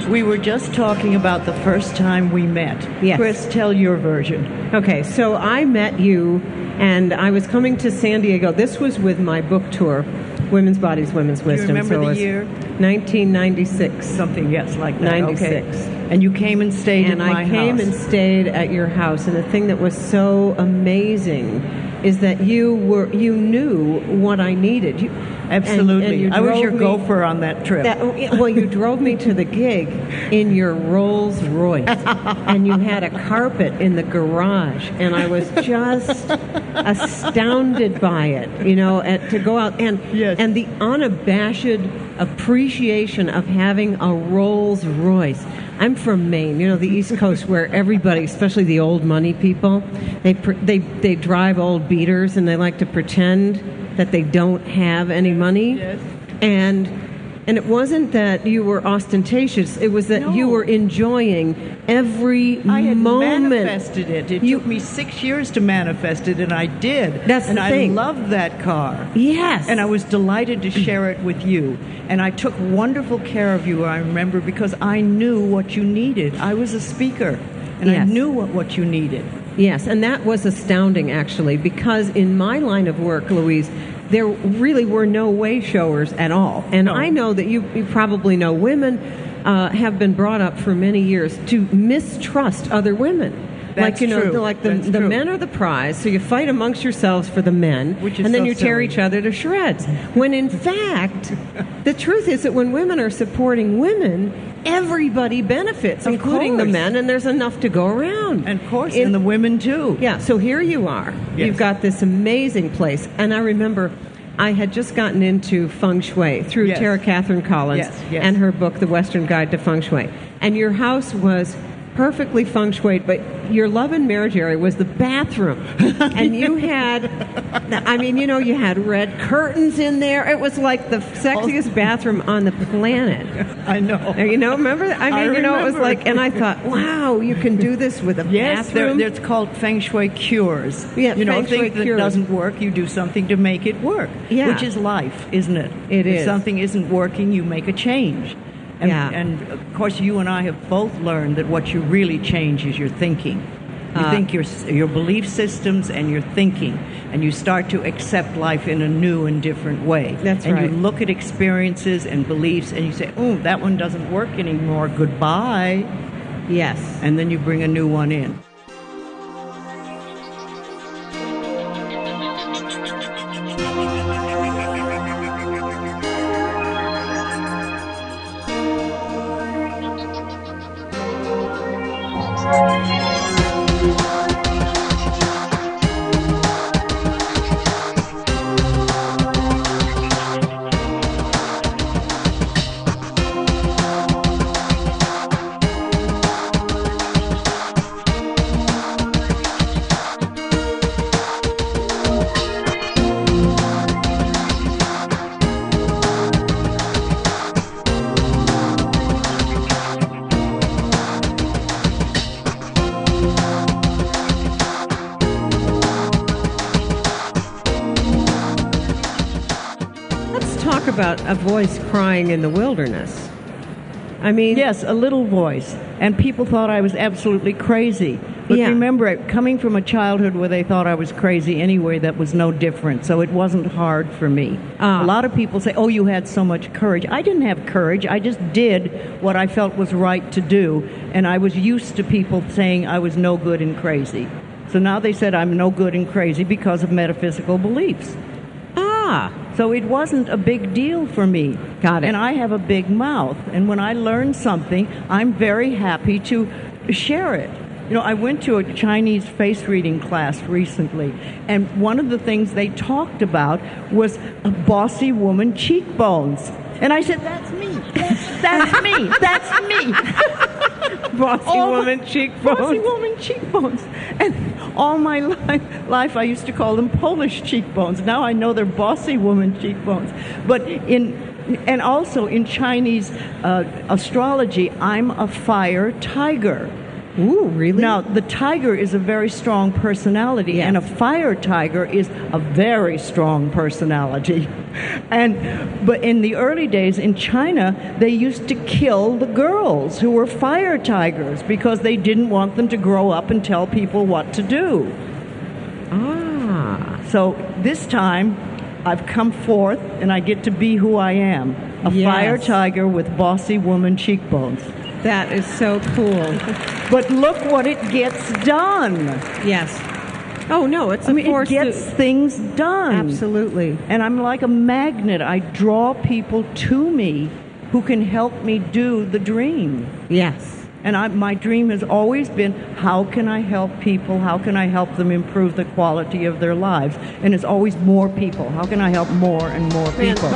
We were just talking about the first time we met. Yes. Chris, tell your version. Okay, so I met you, and I was coming to San Diego. This was with my book tour, Women's Bodies, Women's Wisdom. Do you remember so the year? 1996. Something, yes, like that. 96. Okay. And you came and stayed at my house. And I came and stayed at your house, and the thing that was so amazing is that you knew what I needed. Absolutely. And I was your gopher on that trip. Well, you drove me to the gig in your Rolls Royce, and you had a carpet in the garage, and I was just astounded by it, to go out. And, yes. and the unabashed appreciation of having a Rolls Royce. I'm from Maine, the East Coast, where everybody, especially the old money people, they drive old beaters, and they like to pretend that they don't have any money. Yes. And it wasn't that you were ostentatious. It was that you were enjoying every moment. I had manifested it. It took me 6 years to manifest it, and I did. That's the thing. And I loved that car. Yes. And I was delighted to share it with you. And I took wonderful care of you, I remember, because I knew what you needed. I was a speaker, and I knew what you needed. Yes, and that was astounding, actually, because in my line of work, Louise, there really were no way-showers at all. And No. I know that you probably know women have been brought up for many years to mistrust other women. That's true. That's the true. men are the prize, so you fight amongst yourselves for the men, Which is and then so you tear silly. each other to shreds. When in fact, the truth is that when women are supporting women, everybody benefits, Of including the course. men, and there's enough to go around. And of course, and the women too. Yeah, so here you are. Yes. You've got this amazing place. And I remember I had just gotten into feng shui through Yes. Tara Catherine Collins Yes. and her book, The Western Guide to Feng Shui. And your house was perfectly feng shuied, but your love and marriage area was the bathroom. And you had, you had red curtains in there. It was like the sexiest bathroom on the planet. I know. Remember? It was remember. like, and I thought, wow, you can do this with a bathroom. Yes, it's called feng shui cures. Yeah, feng shui things that cures. doesn't work, you do something to make it work. Yeah. Which is life, isn't it? It if is. something isn't working, you make a change. And, Yeah. and of course, you and I have both learned that what you really change is your thinking. You think your belief systems and your thinking, and you start to accept life in a new and different way. That's and right. you look at experiences and beliefs, and you say, "Oh, that one doesn't work anymore. Goodbye." Yes. And then you bring a new one in. Talk about a voice crying in the wilderness. Yes, a little voice. And people thought I was absolutely crazy. But Yeah. remember, coming from a childhood where they thought I was crazy anyway, that was no different. So it wasn't hard for me. A lot of people say, "Oh, you had so much courage." I didn't have courage. I just did what I felt was right to do. And I was used to people saying I was no good and crazy. So now they said I'm no good and crazy because of metaphysical beliefs. So it wasn't a big deal for me. Got it. And I have a big mouth. And when I learn something, I'm very happy to share it. I went to a Chinese face reading class recently, and one of the things they talked about was a bossy woman cheekbones. And I said, "That's me. That's me. That's me." Bossy woman cheekbones. Bossy woman cheekbones. And all my life I used to call them Polish cheekbones. Now I know they're bossy woman cheekbones. But and also in Chinese astrology, I'm a fire tiger. Ooh, really? Now, the tiger is a very strong personality, Yes. and a fire tiger is a very strong personality. But in the early days in China, they used to kill the girls who were fire tigers because they didn't want them to grow up and tell people what to do. Ah. So this time, I've come forth, and I get to be who I am, a Yes. fire tiger with bossy woman cheekbones. That is so cool. But look what it gets done. Yes. Oh, no, it's a force it gets things done. Absolutely. And I'm like a magnet. I draw people to me who can help me do the dream. Yes. And my dream has always been, how can I help people? How can I help them improve the quality of their lives? And it's always more people. How can I help more and more people?